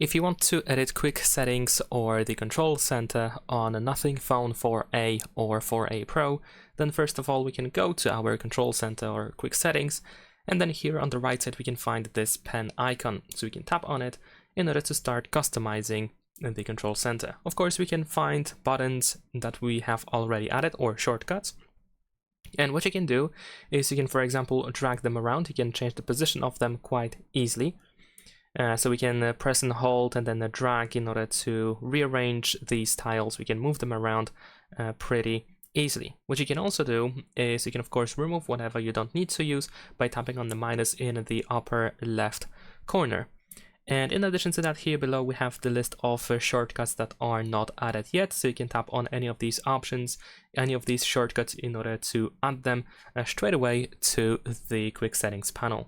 If you want to edit quick settings or the control center on a Nothing Phone 4a or 4a Pro, then first of all we can go to our control center or quick settings, and then here on the right side we can find this pen icon, so we can tap on it in order to start customizing the control center. Of course we can find buttons that we have already added or shortcuts, and what you can do is you can, for example, drag them around. You can change the position of them quite easily. So we can press and hold and then drag in order to rearrange these tiles. We can move them around pretty easily. What you can also do is you can of course remove whatever you don't need to use by tapping on the minus in the upper left corner. And in addition to that, here below we have the list of shortcuts that are not added yet, so you can tap on any of these options, any of these shortcuts in order to add them straight away to the quick settings panel.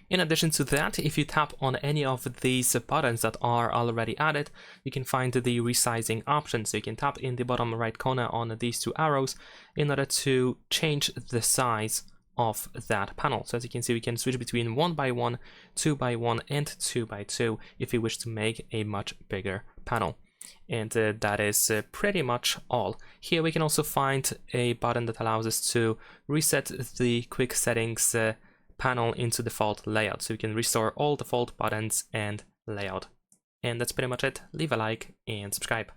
In addition to that, if you tap on any of these buttons that are already added, you can find the resizing option. So you can tap in the bottom right corner on these two arrows in order to change the size of that panel. So as you can see, we can switch between 1x1, 2x1, and 2x2 if we wish to make a much bigger panel. And that is pretty much all. Here we can also find a button that allows us to reset the quick settings panel into default layout, so we can restore all default buttons and layout. And that's pretty much it. Leave a like and subscribe.